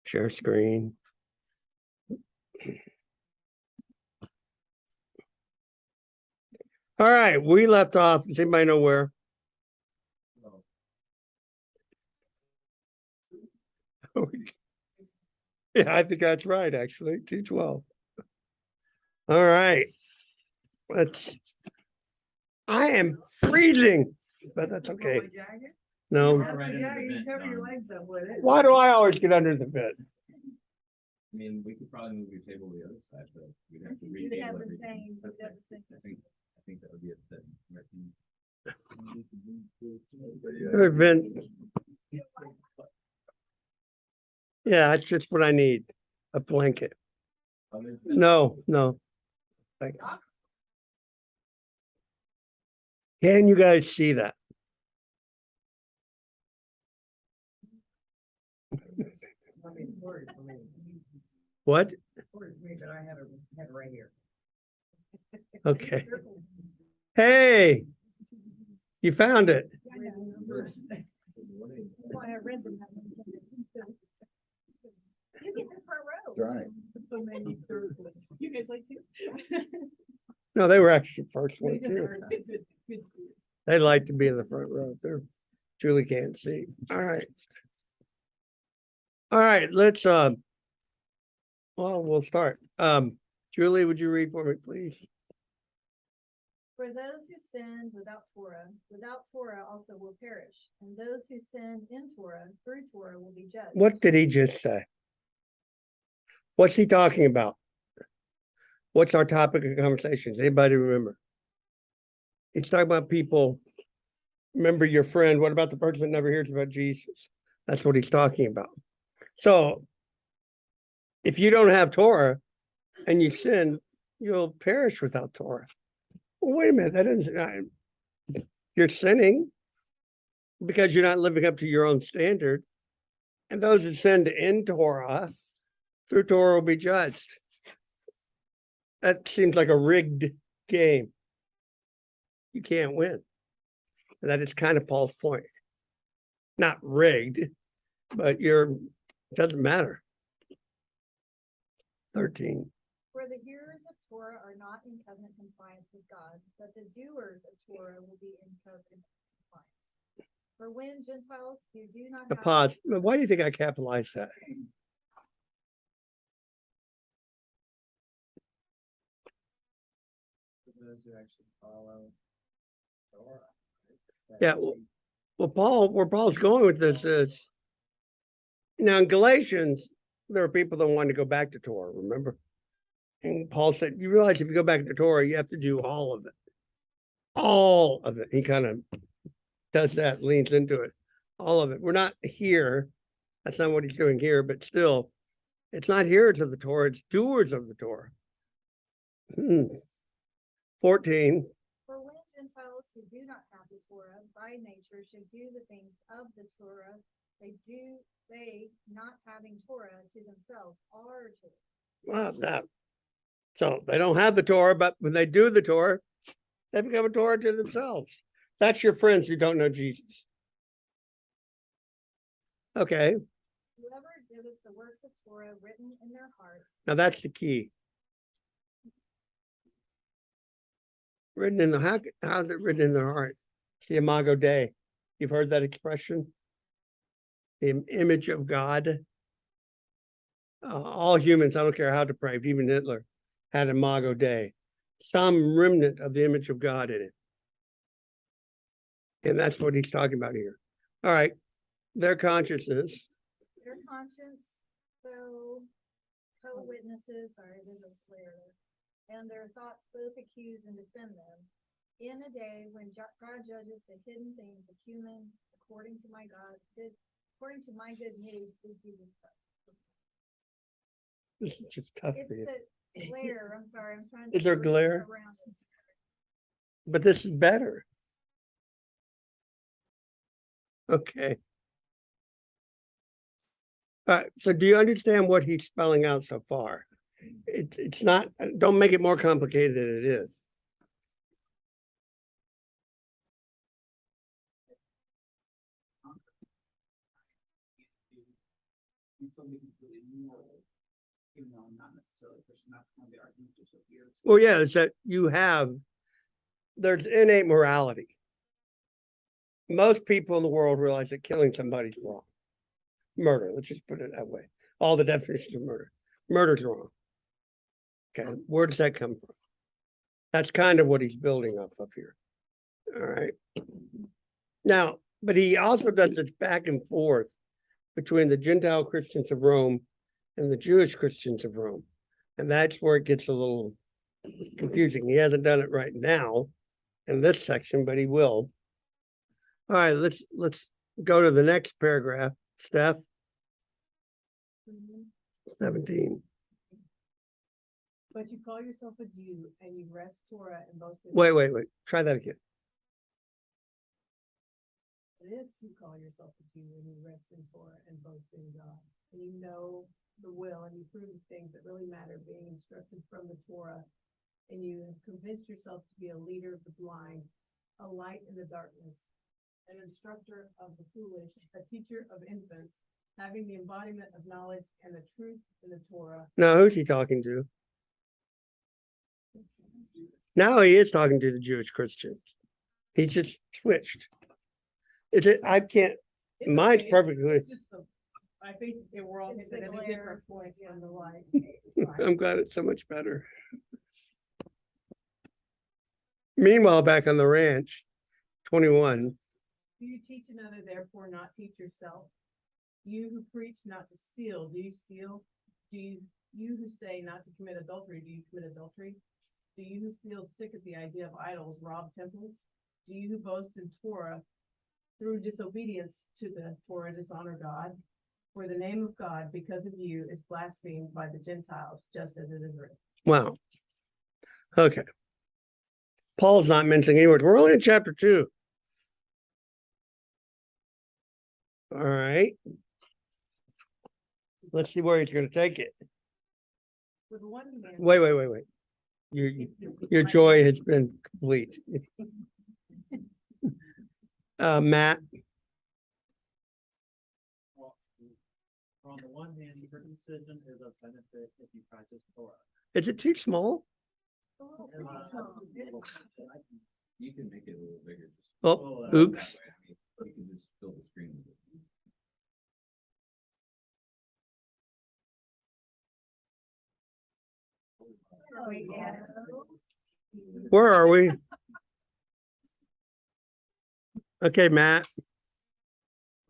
Share screen. All right, we left off. Does anybody know where? Yeah, I think that's right, actually. 2:12. All right. I am freezing, but that's okay. No. Why do I always get under the bed? I mean, we could probably move your table to the other side, but we'd have to read it. I think that would be a Event. Yeah, that's just what I need. A blanket. No. Thank you. Can you guys see that? What? Okay. Hey, you found it. You get the front row. Right. You guys like to? No, they were actually first one too. They'd like to be in the front row. They're Julie can't see. All right. Let's we'll start. Julie, would you read for me, please? For those who sinned without Torah also will perish, and those who sin in Torah through Torah will be judged. What did he just say? What's he talking about? What's our topic of conversations? Anybody remember? He's talking about people. Remember your friend. What about the person that never hears about Jesus? That's what he's talking about. So if you don't have Torah and you sin, you'll perish without Torah. Well, wait a minute. That isn't, you're sinning because you're not living up to your own standard. And those that sinned in Torah, through Torah will be judged. That seems like a rigged game. You can't win. And that is kind of Paul's point. Not rigged, but it doesn't matter. 13. For the hearers of Torah are not in covenant compliance with God, but the doers of Torah will be in covenant compliance. For when Gentiles who do not have... Pause. Why do you think I capitalized that? Those who actually follow Torah. Yeah. Well, where Paul's going with this is, now in Galatians, there are people that want to go back to Torah, remember? And Paul said, you realize if you go back to Torah, you have to do all of it. All of it. He kind of does that, leans into it. All of it. We're not here. That's not what he's doing here, but still, it's not hearers of the Torah, it's doers of the Torah. 14. For when Gentiles who do not have the Torah by nature should do the things of the Torah, they not having Torah to themselves are Torah. Well, no. So they don't have the Torah, but when they do the Torah, they become a Torah to themselves. That's your friends who don't know Jesus. Okay. Whoever exhibits the works of Torah written in their hearts. Now that's the key. Written in the how's it written in their heart? It's the Imago Dei. You've heard that expression? The image of God. All humans, I don't care how depraved, even Hitler, had Imago Dei. Some remnant of the image of God in it. And that's what he's talking about here. All right. Their consciousness. Their conscience, so co-witnesses, sorry, there's a flare there, and their thoughts both accuse and defend them. In a day when God judges the hidden things of humans according to my good news through Jesus Christ. This is just tough It's for you. the glare, I'm sorry, I'm trying to. Is there glare? Around it. But this is better. Okay. All right. So do you understand what he's spelling out so far? It's not, don't make it more complicated than it is. somebody who's really moral, even though I'm not necessarily Christian, that's kind of the argument just up here. Well, yeah, it's that there's innate morality. Most people in the world realize that killing somebody's wrong. Murder, let's just put it that way. All the definitions of murder. Murder's wrong. Okay, where does that come from? That's kind of what he's building up of here. All right. Now, but he also does this back and forth between the Gentile Christians of Rome and the Jewish Christians of Rome. And that's where it gets a little confusing. He hasn't done it right now in this section, but he will. All right, let's go to the next paragraph, Steph. 17. But you call yourself a Jew and you wrest Torah and boast in. Wait. Try that again. If you call yourself a Jew and you rest in Torah and boast in God, and you know the will and you prove the things that really matter, being instructed from the Torah, and you have convinced yourself to be a leader of the blind, a light in the darkness, an instructor of the foolish, a teacher of infants, having the embodiment of knowledge and the truth in the Torah. Now, who's he talking to? Now he is talking to the Jewish Christians. He just switched. I can't, It's mine's okay, perfectly. it's just I think we're all It's hitting the at a glare. different point on the light. It's fine. I'm glad it's so much better. Meanwhile, back on the ranch, 21. Do you teach another, therefore not teach yourself? You who preach not to steal, do you steal? You who say not to commit adultery, do you commit adultery? Do you who feel sick at the idea of idols rob temples? Do you who boast in Torah through disobedience to the Torah dishonor God? For the name of God, because of you, is blasphemed by the Gentiles, just as it is written. Wow. Okay. Paul's not mentioning any words. We're only in chapter 2. All right. Let's see where he's going to take it. With one hand. Wait. Your joy has been complete. Matt. Well, on the one hand, circumcision is a benefit if you practice Torah. Is it too small? You can make it a little bigger. Just Oh, Well, oops. that way. I mean, you can just fill the screen with it. Where are we? Okay, Matt.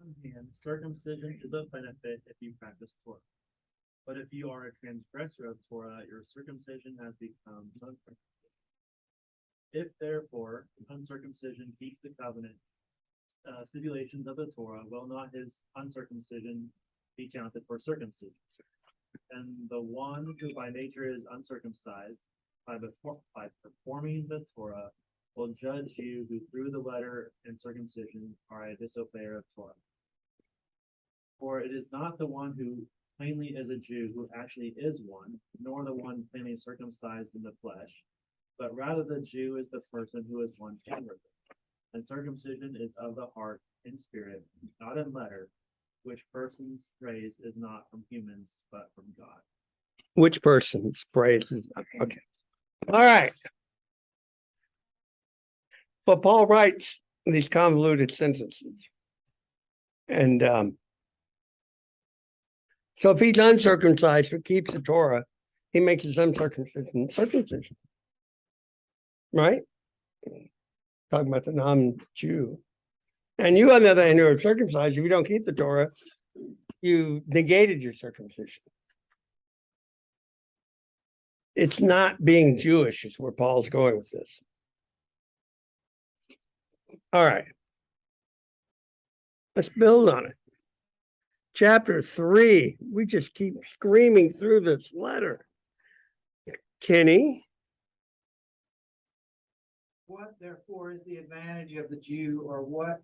On the one hand, circumcision is a benefit if you practice Torah. But if you are a transgressor of Torah, your circumcision has become uncircumcision. If therefore uncircumcision keeps the covenant stipulations of the Torah, will not his uncircumcision be counted for circumcision? And the one who by nature is uncircumcised, by performing the Torah, will judge you who through the letter and circumcision are a disobeyer of Torah. For it is not the one who plainly is a Jew who actually is one, nor the one plainly circumcised in the flesh, but rather the Jew is the person who is one inwardly. And circumcision is of the heart in spirit, not in letter, which person's praise is not from humans, but from God. Which person's praise is okay. All right. But Paul writes these convoluted sentences. And so if he's uncircumcised but keeps the Torah, he makes his uncircumcision circumcision. Right? Talking about the non-Jew. And you, on the other hand, who are circumcised, if you don't keep the Torah, you negated your circumcision. It's not being Jewish is where Paul's going with this. All right. Let's build on it. Chapter 3. We just keep screaming through this letter. Kenny. What therefore is the advantage of the Jew, or what?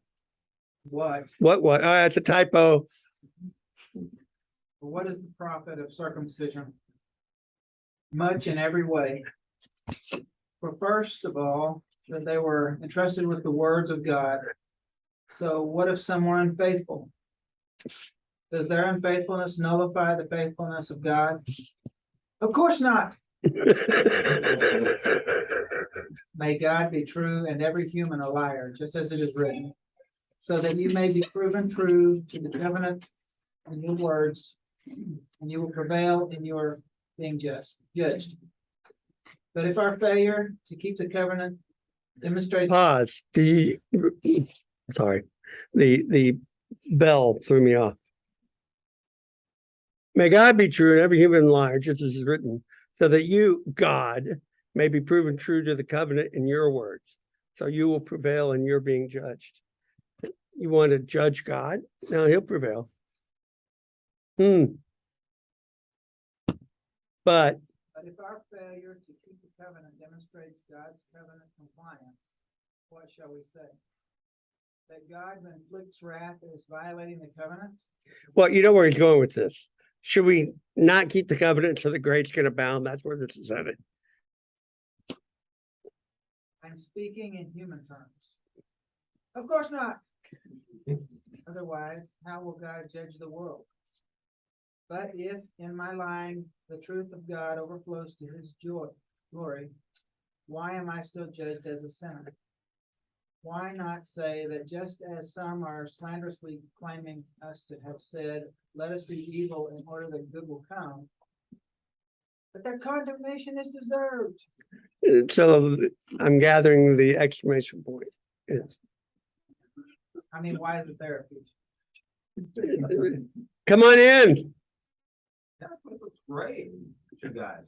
What It's a typo. What is the profit of circumcision? Much in every way. For first of all, that they were entrusted with the words of God. So what if some were unfaithful? Does their unfaithfulness nullify the faithfulness of God? Of course not. May God be true and every human a liar, just as it is written, so that you may be proven true to the covenant and your words, and you will prevail in your being judged. But if our failure to keep the covenant demonstrates Pause. Sorry, the bell threw me off. May God be true and every human liar, just as is written, so that you, God, may be proven true to the covenant in your words. So you will prevail in your being judged. You want to judge God? No, he'll prevail. But But if our failure to keep the covenant demonstrates God's covenant compliance, what shall we say? That God who inflicts wrath is violating the covenant? well, you know where he's going with this. Should we not keep the covenant so the grace can abound? That's where this is headed. I'm speaking in human terms. Of course not. Otherwise, how will God judge the world? But if in my line the truth of God overflows to his glory, why am I still judged as a sinner? Why not say that just as some are slanderously claiming us to have said, let us do evil in order that good will come, but their condemnation is deserved. So I'm gathering the exclamation point. I mean, why is it there? Come on in. That looks great, you guys.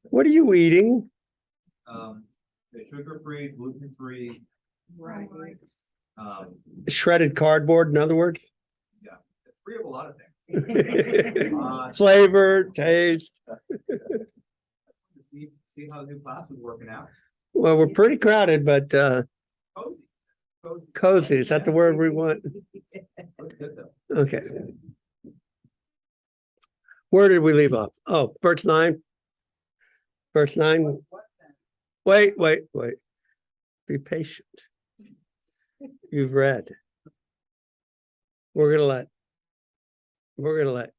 What are you eating? They're sugar-free, gluten-free, Right. Shredded cardboard, in other words? it's free of a lot of things. Flavor, taste. See how the new class is working out. Well, we're pretty crowded, but Cozy. cozy. Is that the word we want? Looks good though. Okay. Where did we leave off? Oh, verse 9. Verse 9. What then? Wait. Be patient. You've read. We're gonna let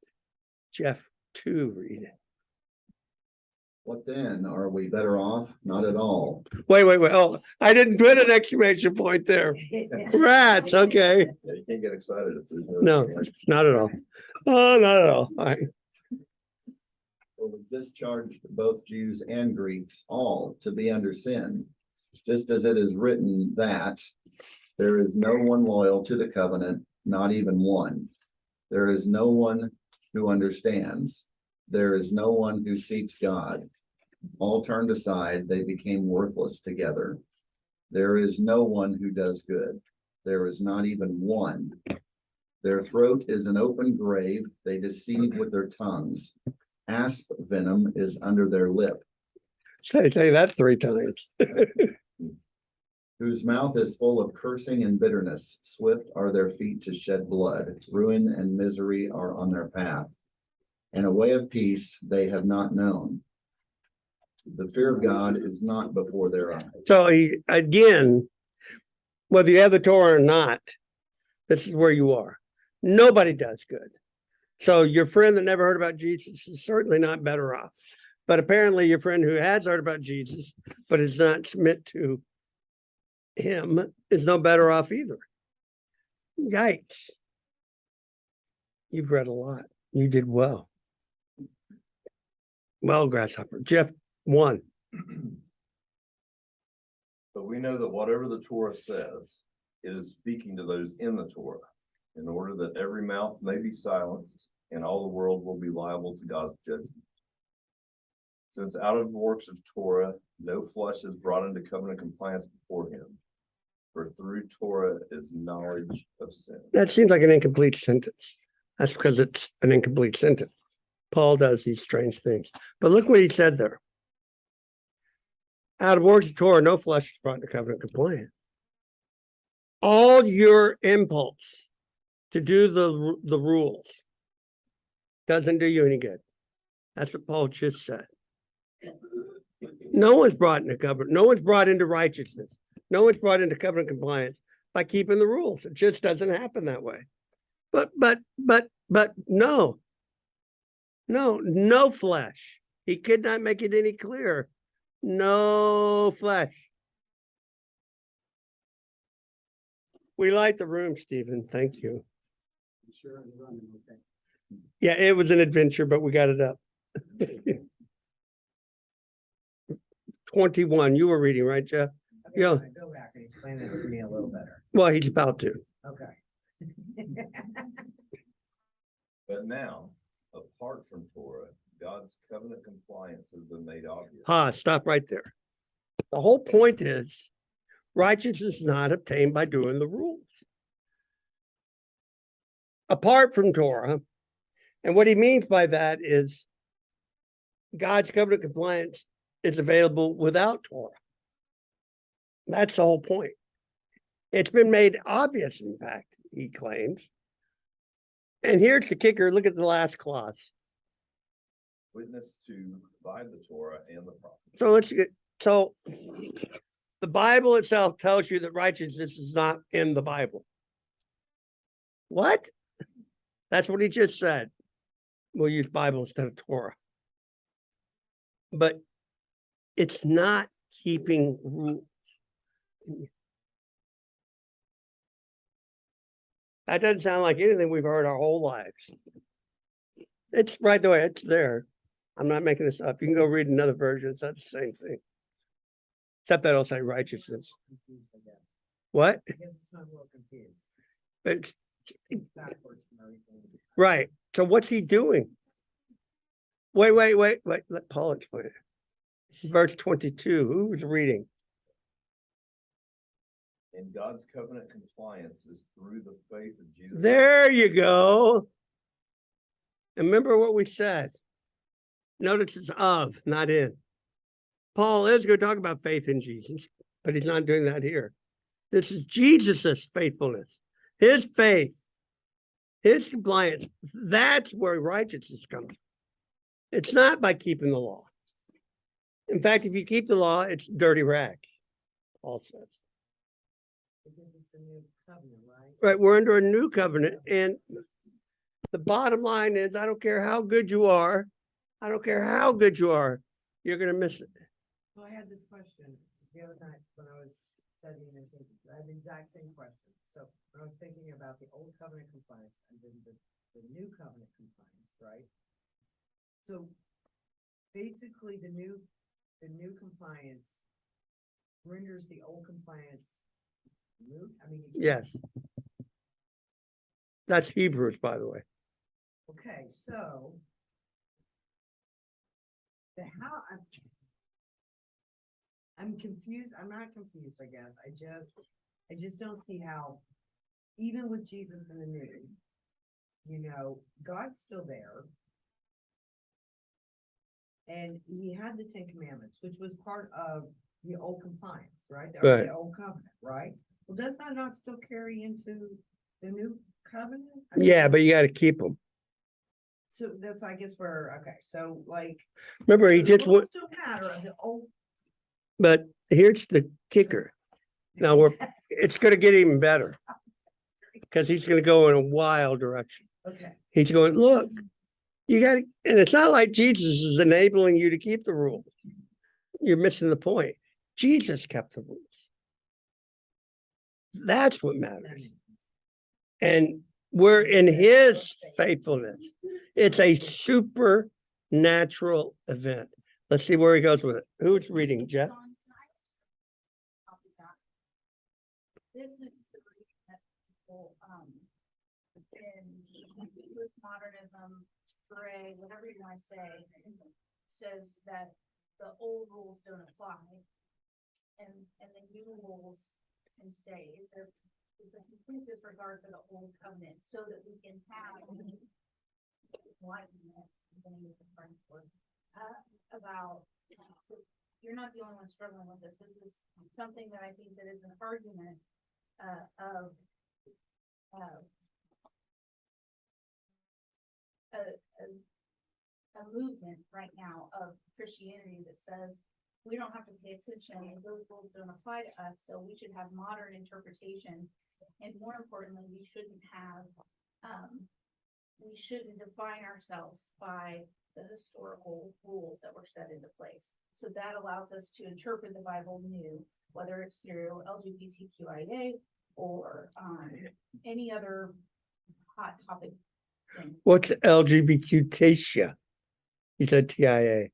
Jeff 2 read it. What then? Are we better off? Not at all. Wait. Oh, I didn't put an exclamation point there. Rats, okay. Yeah, you can't get excited if there's No. Not at all. Oh, not at all. All right. For we discharged both Jews and Greeks all to be under sin, just as it is written that there is no one loyal to the covenant, not even one. There is no one who understands. There is no one who seeks God. All turned aside, they became worthless together. There is no one who does good. There is not even one. Their throat is an open grave. They deceive with their tongues. Asp venom is under their lip. Say that 3 times. Whose mouth is full of cursing and bitterness. Swift are their feet to shed blood. Ruin and misery are on their path. And a way of peace they have not known. The fear of God is not before their eyes. So again, whether you have the Torah or not, this is where you are. Nobody does good. So your friend that never heard about Jesus is certainly not better off. But apparently your friend who has heard about Jesus, but does not submit to him, is no better off either. Yikes. You've read a lot. You did well. Well, Grasshopper. Jeff 1. But we know that whatever the Torah says, it is speaking to those in the Torah, in order that every mouth may be silenced and all the world will be liable to God's judgment. Since out of the works of Torah, no flesh is brought into covenant compliance before him, for through Torah is knowledge of sin. That seems like an incomplete sentence. That's because it's an incomplete sentence. Paul does these strange things. But look what he said there. Out of works of Torah, no flesh is brought into covenant compliance. All your impulse to do the rules doesn't do you any good. That's what Paul just said. No one's brought into covenant. No one's brought into righteousness. No one's brought into covenant compliance by keeping the rules. It just doesn't happen that way. But But no, no flesh. He could not make it any clearer. No flesh. We light the room, Stephen. Thank you. Yeah, it was an adventure, but we got it up. 21, you were reading, right, Jeff? Okay, Yeah. Go back and explain that to me a little better. Well, he's about to. Okay. But now, apart from Torah, God's covenant compliance has been made obvious. Stop right there. The whole point is righteousness is not obtained by doing the rules. Apart from Torah, and what he means by that is God's covenant compliance is available without Torah. That's the whole point. It's been made obvious, in fact, he claims. And here's the kicker. Look at the last clause. Witness to by the Torah and the prophets. So let's get, so the Bible itself tells you that righteousness is not in the Bible. What? That's what he just said. We'll use Bible instead of Torah. But it's not keeping rules. That doesn't sound like anything we've heard our whole lives. It's right the way it's there. I'm not making this up. You can go read another version. It's not the same thing. Except that it'll say righteousness. Confused, I guess. What? I guess it's not a little confused. It's Backwards from everything. right. So what's he doing? Wait. Let Paul explain it. This is verse 22. Who was reading? And God's covenant compliance is through the faith of Jesus. There you go. And remember what we said. Notice it's of, not in. Paul is going to talk about faith in Jesus, but he's not doing that here. This is Jesus's faithfulness, his faith, his compliance. That's where righteousness comes. It's not by keeping the law. In fact, if you keep the law, it's dirty rags, Paul says. Because it's a new covenant, right? Right, we're under a new covenant, and the bottom line is, I don't care how good you are, you're going to miss it. So I had this question the other night when I was studying and thinking, I had the exact same question. So when I was thinking about the old covenant compliance and then the new covenant compliance, right? So basically the new compliance renders the old compliance moot. I mean, Yes. That's Hebrews, by the way. okay, so I'm confused. I'm not confused, I guess. I just don't see how, even with Jesus in the new, God's still there. And he had the 10 Commandments, which was part of the old compliance, right? Or Right. the old covenant, right? Well, does that not still carry into the new covenant? I mean, Yeah, but you got to keep them. So that's, I guess, okay, so like. Remember, he the just rules went, Still matter of the old. but here's the kicker. Now it's going to get even better because he's going to go in a wild direction. Okay. He's going, look, you got to, and it's not like Jesus is enabling you to keep the rules. You're missing the point. Jesus kept the rules. That's what matters. And we're in his faithfulness. It's a supernatural event. Let's see where he goes with it. Who's reading, Jeff? This is the reason that people, in postmodernism, gray, whatever you want to say, says that the old rules don't apply and the new rules can stay. It's a complete disregard for the old covenant so that we can have enlightenment, about, so you're not the only one struggling with this. This is something that I think that is an argument of a movement right now of Christianity that says we don't have to pay attention and those rules don't apply to us, so we should have modern interpretations. And more importantly, we shouldn't have we shouldn't define ourselves by the historical rules that were set into place. So that allows us to interpret the Bible new, whether it's through LGBTQIA or any other hot topic thing. What's LGBTQTasia? You said TIA.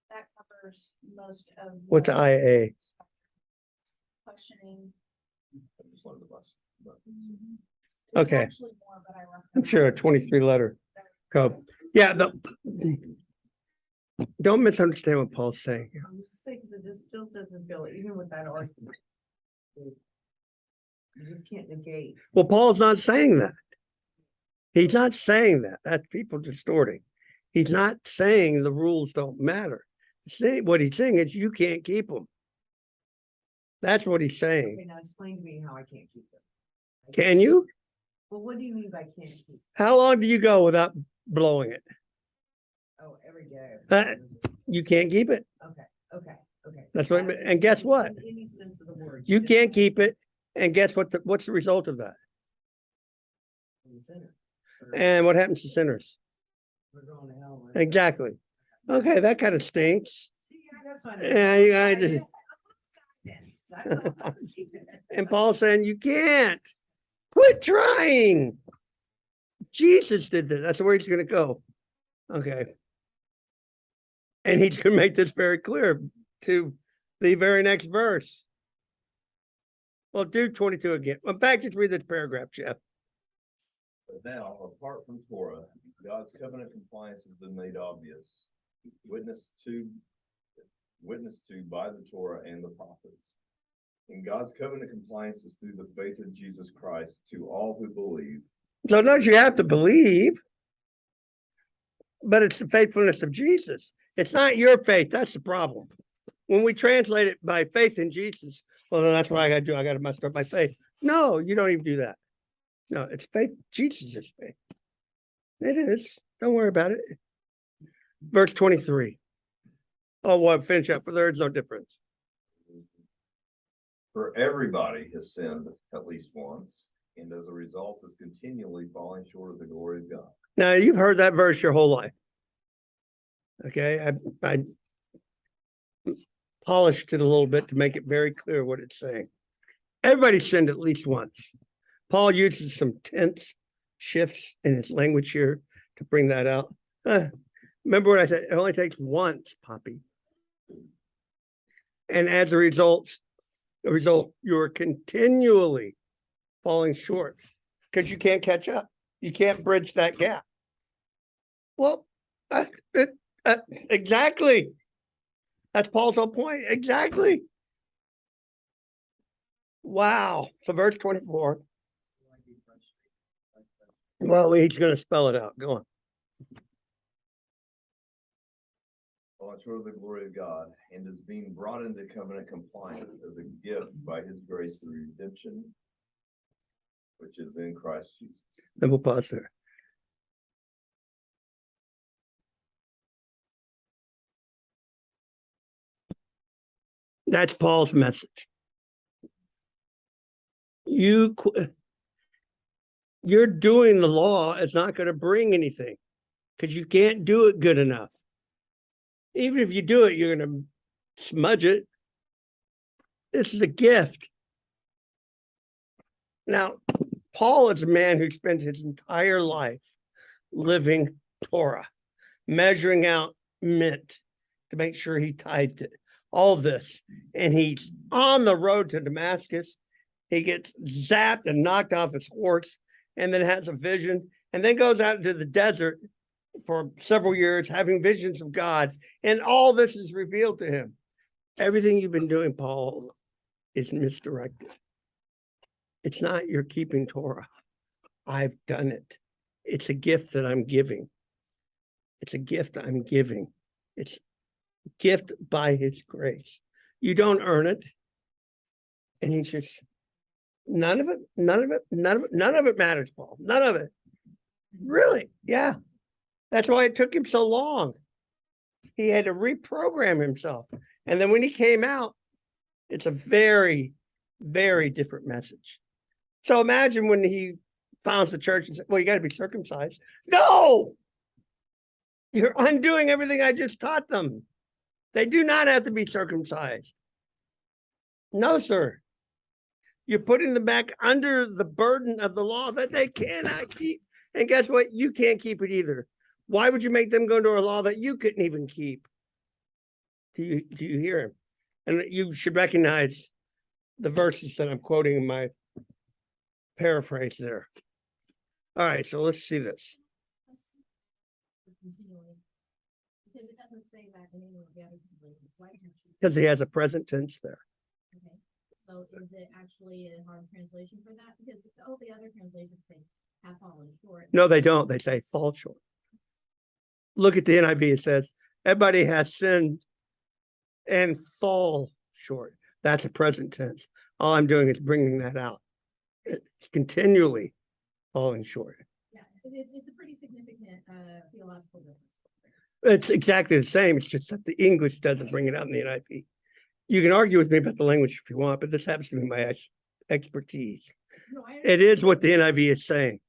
That covers most of. What's the IA? Questioning. I just learned the lesson, but There's Okay. actually more, but I left I'm them sure a out. 23-letter code. Yeah, don't misunderstand what Paul's saying. I'm just saying, 'cause it just still doesn't feel, even with that argument. You just can't negate. Well, Paul's not saying that. He's not saying that. That's people distorting. He's not saying the rules don't matter. What he's saying is you can't keep them. That's what he's saying. Okay, now explain to me how I can't keep them. Can you? Well, what do you mean by can't keep? How long do you go without blowing it? Oh, every day. You can't keep it. Okay. That's what I mean. And guess what? In any sense of the word. You just can't said keep it. And guess what? What's the result of that? I'm a sinner. And what happens to sinners? We're going to hell. Exactly. Okay, that kind of stinks. See, that's fine. Yeah, you guys just- That's all I'm keeping it. And Paul's saying you can't. Quit trying. Jesus did this. That's where he's going to go. Okay. And he's going to make this very clear to the very next verse. Well, do 22 again. Well, back to read this paragraph, Jeff. But now, apart from Torah, God's covenant compliance has been made obvious, witnessed to by the Torah and the prophets. And God's covenant compliance is through the faith of Jesus Christ to all who believe. So notice you have to believe, but it's the faithfulness of Jesus. It's not your faith. That's the problem. When we translate it by faith in Jesus, well, then that's what I got to do. I got to muster up my faith. No, you don't even do that. No, it's faith. Jesus is faith. It is. Don't worry about it. Verse 23. Oh, well, finish up. For there is no difference. For everybody has sinned at least once, and as a result is continually falling short of the glory of God. Now, you've heard that verse your whole life. Okay, I polished it a little bit to make it very clear what it's saying. Everybody sinned at least once. Paul uses some tense shifts in his language here to bring that out. Remember what I said? It only takes once, Poppy. And as a result, you're continually falling short because you can't catch up. You can't bridge that gap. Well, exactly. That's Paul's whole point. Exactly. Wow. So verse 24. Well, he's going to spell it out. Go on. Falling short of the glory of God, and is being brought into covenant compliance as a gift by his grace through redemption, which is in Christ Jesus. Then we'll pause there. That's Paul's message. You're doing the law. It's not going to bring anything because you can't do it good enough. Even if you do it, you're going to smudge it. This is a gift. Now, Paul is a man who spends his entire life living Torah, measuring out mint to make sure he tithed it. All this. And he's on the road to Damascus. He gets zapped and knocked off his horse and then has a vision and then goes out into the desert for several years having visions of God. And all this is revealed to him. Everything you've been doing, Paul, is misdirected. It's not your keeping Torah. I've done it. It's a gift that I'm giving. It's a gift I'm giving. It's a gift by his grace. You don't earn it. And he's just, none of it matters, Paul. None of it. Really? Yeah. That's why it took him so long. He had to reprogram himself. And then when he came out, it's a very, very different message. So imagine when he founds the church and says, well, you gotta be circumcised. No! You're undoing everything I just taught them. They do not have to be circumcised. No, sir. You're putting them back under the burden of the law that they cannot keep. And guess what? You can't keep it either. Why would you make them go into a law that you couldn't even keep? Do you hear him? And you should recognize the verses that I'm quoting in my paraphrase there. All right, so let's see this. Continually. Because it doesn't say that in any of the other translations. Why can't you? Because he has a present tense there. Okay, so is it actually a hard translation for that? Because all the other translations say have fallen short. No, they don't. They say fall short. Look at the NIV. It says, everybody has sinned and fall short. That's a present tense. All I'm doing is bringing that out. It's continually falling short. Yeah, it's a pretty significant theological difference. It's exactly the same. It's just that the English doesn't bring it out in the NIV. You can argue with me about the language if you want, but this happens to be my expertise. No, I It is what the NIV is saying.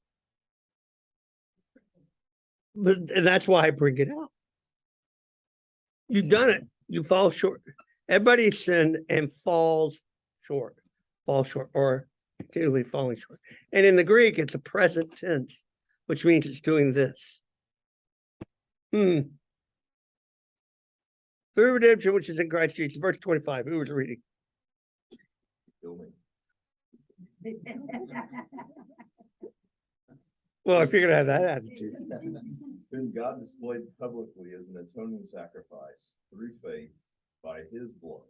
But and that's why I bring it out. You've done it. You fall short. Everybody sinned and falls short, or continually falling short. And in the Greek, it's a present tense, which means it's doing this. Through redemption, which is in Christ Jesus, verse 25. Who was reading? Still me. Well, if you're gonna have that attitude. Whom God displayed publicly as an atoning sacrifice through faith by his blood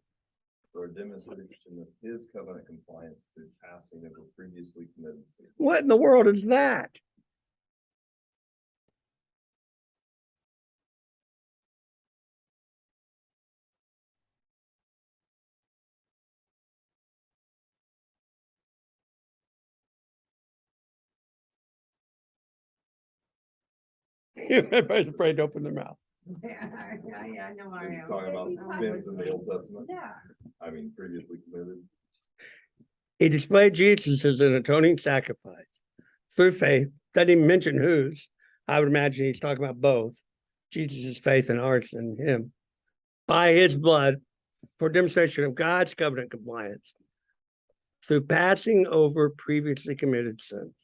for a demonstration of his covenant compliance through passing over previously committed sin. What in the world is that? Everybody's afraid to open their mouth. I know I am. Talking about sins in the Old Testament, Yeah. I mean previously committed. He displayed Jesus as an atoning sacrifice through faith. Doesn't even mention whose. I would imagine he's talking about both. Jesus' faith and ours in him. By his blood for demonstration of God's covenant compliance through passing over previously committed sins.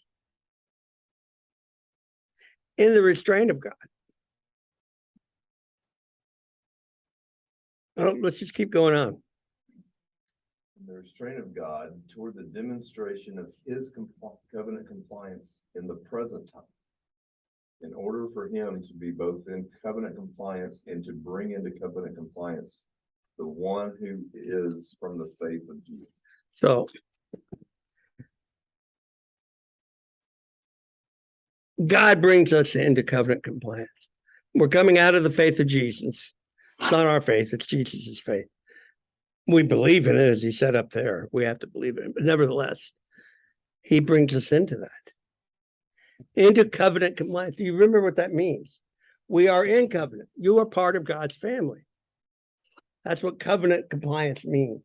In the restraint of God. Well, let's just keep going on. In the restraint of God toward the demonstration of his covenant compliance in the present time. In order for him to be both in covenant compliance and to bring into covenant compliance the one who is from the faith of Jesus. So God brings us into covenant compliance. We're coming out of the faith of Jesus. It's not our faith, it's Jesus's faith. We believe in it, as he said up there. We have to believe in it. But nevertheless, he brings us into that. Into covenant compliance. Do you remember what that means? We are in covenant. You are part of God's family. That's what covenant compliance means.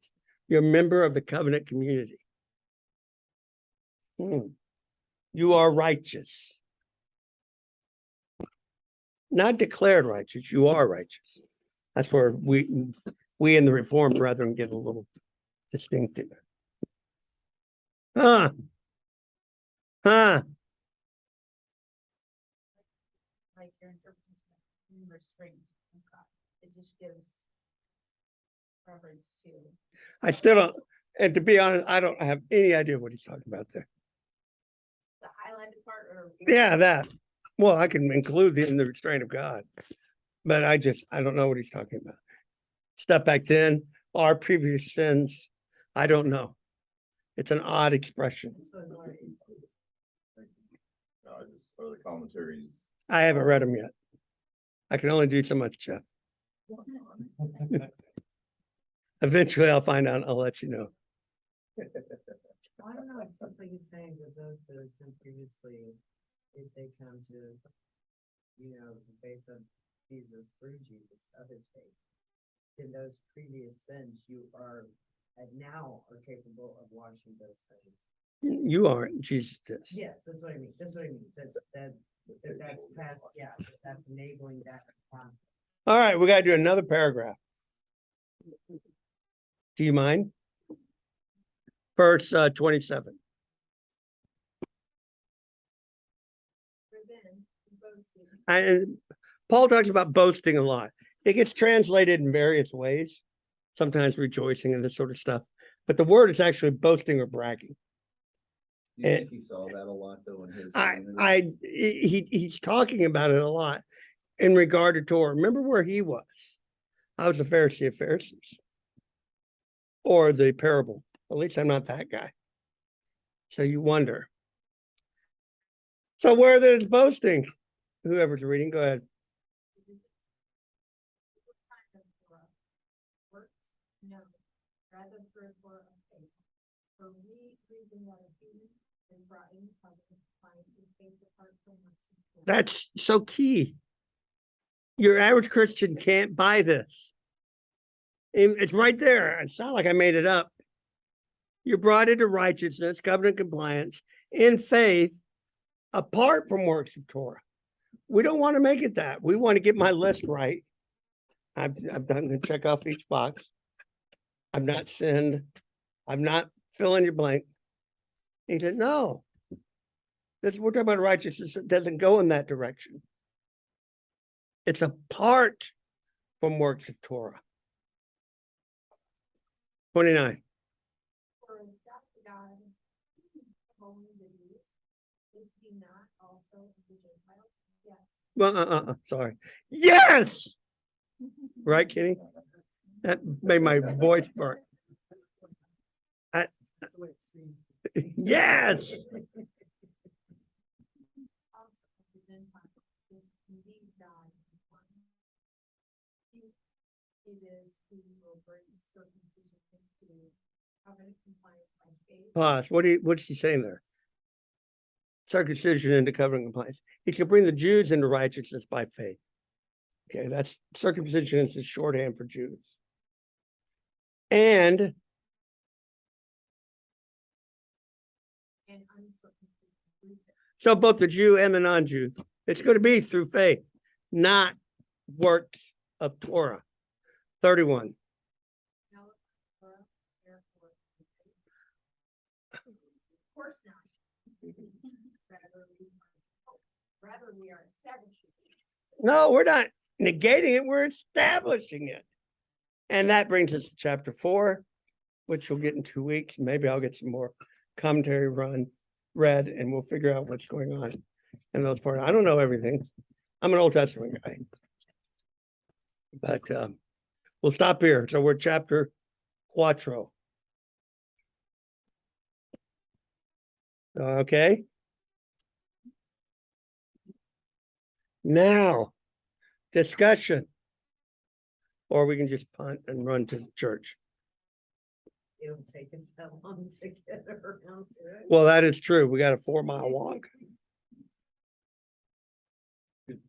You're a member of the covenant community. You are righteous. Not declared righteous, you are righteous. That's where we in the Reformed brethren get a little distinctive. Huh. Like your interpretation of restraint of God. It just gives reference to. I still don't, and to be honest, I don't have any idea what he's talking about there. The highlighted part or. Yeah, that. Well, I can include in the restraint of God, but I don't know what he's talking about. Stuff back then, our previous sins, I don't know. It's an odd expression. Just other commentaries. I haven't read them yet. I can only do so much, Jeff. Eventually I'll find out. I'll let you know. I don't know, it seems like it's saying that those that have sinned previously, if they come to, the faith of Jesus through Jesus, of his faith, in those previous sins, you are, now are capable of washing those sins You aren't, Jesus is. Yes, that's what I mean, that's what I mean, that's past, yeah, that's enabling that. All right, we gotta do another paragraph. Do you mind? Verse 27. For then, boasting. And Paul talks about boasting a lot. It gets translated in various ways, sometimes rejoicing and this sort of stuff. But the word is actually boasting or bragging. You think he saw that a lot though in his community? He's talking about it a lot in regard to Torah. Remember where he was? I was a Pharisee of Pharisees. Or the parable. At least I'm not that guy. So you wonder. So where there's boasting, whoever's reading, go ahead. Works? No, rather for a Torah of faith. For we reason that a human is brought in covenant by the faith apart from us. That's so key. Your average Christian can't buy this. It's right there. It's not like I made it up. You're brought into righteousness, covenant compliance, in faith, apart from works of Torah. We don't want to make it that. We want to get my list right. I'm going to check off each box. I've not sinned. I'm not fill in your blank. He said, no. We're talking about righteousness that doesn't go in that direction. It's apart from works of Torah. 29. For is God only the Jews? Is he not also the Gentiles? Yes. Well, sorry. Yes. Right, Kenny? That made my voice burn. Yes. Also the Gentiles, is indeed God is one. It is who will bring circumcision into covenant compliance by faith. Pause. What's he saying there? Circumcision into covenant compliance. He can bring the Jews into righteousness by faith. Okay, that's circumcision is the shorthand for Jews. And And uncircumcision through faith. so both the Jew and the non-Jew, it's going to be through faith, not works of Torah. 31. Now, Torah, therefore, through faith. Of course not. Rather we are establishing. No, we're not negating it, we're establishing it. And that brings us to chapter 4, which we'll get in 2 weeks. Maybe I'll get some more commentary read, and we'll figure out what's going on in those parts. I don't know everything. I'm an Old Testament guy. But we'll stop here. So we're chapter 4. Okay. Now, discussion. Or we can just punt and run to church. It'll take us that long to get around to it. Well, that is true. We got a 4-mile walk. Just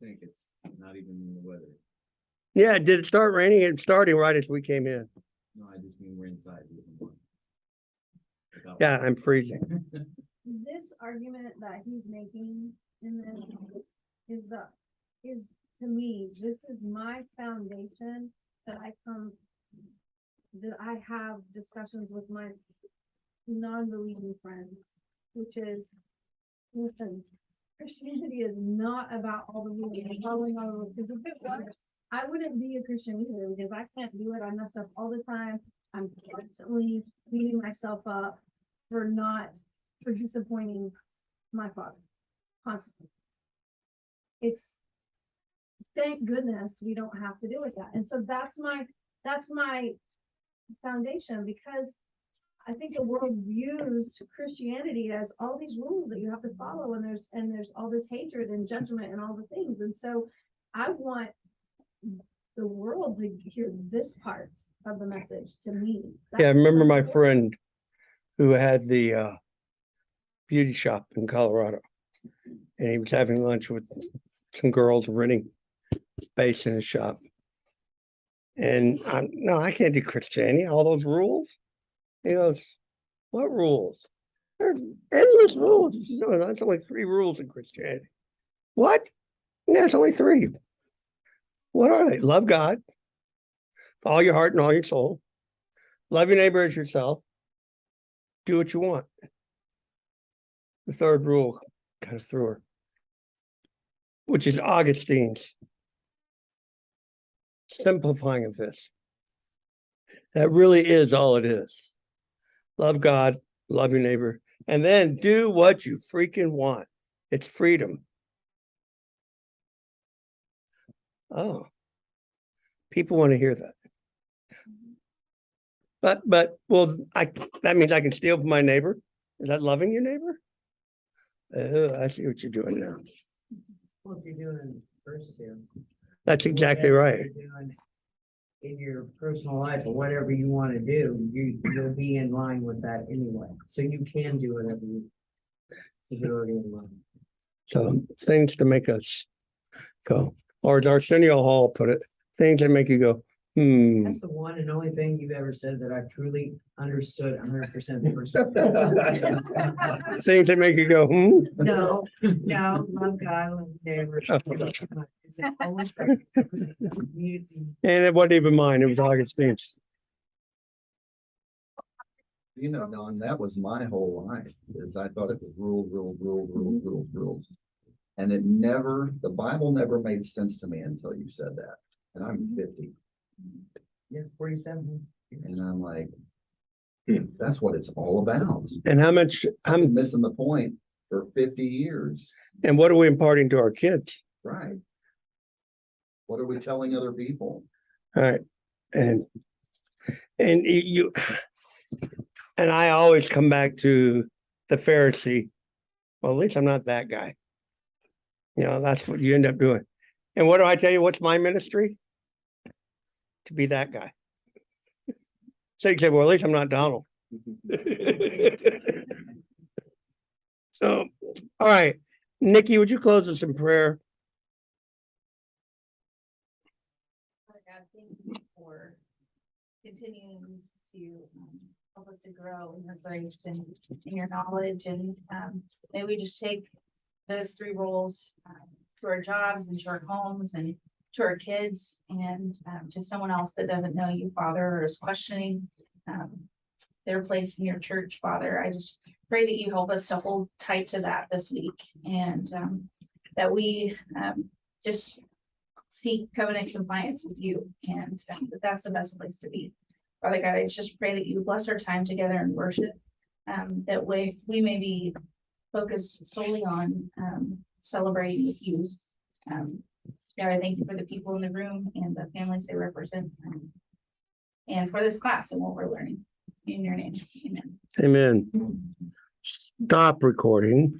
think it's not even in the weather. Yeah, did it start raining? It's starting right as we came in. No, I just mean we're inside. Yeah, I'm freezing. This argument that he's making in this is to me, this is my foundation that I have discussions with my non-believing friends, which is, listen, Christianity is not about all the rules and following all the rules. Because if it was, I wouldn't be a Christian either, because I can't do it. I mess up all the time. I'm constantly beating myself up for disappointing my father constantly. It's thank goodness we don't have to deal with that. And so that's my foundation, because I think the world views Christianity as all these rules that you have to follow, and there's all this hatred and judgment and all the things. And so I want the world to hear this part of the message to me. Yeah, I remember my friend who had the beauty shop in Colorado, and he was having lunch with some girls renting space in his shop. And no, I can't do Christianity, all those rules. He goes, what rules? There's endless rules. He says, no, that's only 3 rules in Christianity. What? There's only 3. What are they? Love God, with all your heart and all your soul. Love your neighbor as yourself. Do what you want. The 3rd rule kind of threw her, which is Augustine's simplifying of this. That really is all it is. Love God, love your neighbor, and then do what you freaking want. It's freedom. Oh, people want to hear that. But well, that means I can steal from my neighbor. Is that loving your neighbor? Oh, I see what you're doing now. Well, if you're doing the first 2. That's exactly whatever right. you're doing in your personal life or whatever you want to do, you'll be in line with that anyway. So you can do whatever you. Because you're already in line. So things to make us go, or as Arsenio Hall put it, things that make you go, That's the one and only thing you've ever said that I truly understood 100%. Things that make you go, No, love God, love neighbor. It's the only thing I've ever said. And it wasn't even mine, it was Augustine's. You know, Don, that was my whole life, is I thought it was rules. And it never, the Bible never made sense to me until you said that. And I'm 50. Yeah, 47. And I'm like, that's what it's all about. And how much, I've been missing the point for 50 years. and what are we imparting to our kids? Right. What are we telling other people? All right. And you, and I always come back to the Pharisee. Well, at least I'm not that guy. You know, that's what you end up doing. And what do I tell you? What's my ministry? To be that guy. So you say, well, at least I'm not Donald. So, all right. Nikki, would you close us in prayer? Father God, thank you for continuing to help us to grow in your grace and in your knowledge. And may we just take those 3 roles to our jobs and to our homes and to our kids and to someone else that doesn't know you, Father, or is questioning their place in your church, Father. I just pray that you help us to hold tight to that this week and that we just seek covenant compliance with you and that's the best place to be. Father God, I just pray that you bless our time together in worship. That way we may be focused solely on celebrating with you. God, I thank you for the people in the room and the families they represent. And for this class and what we're learning. In your name, amen. Amen. Stop recording.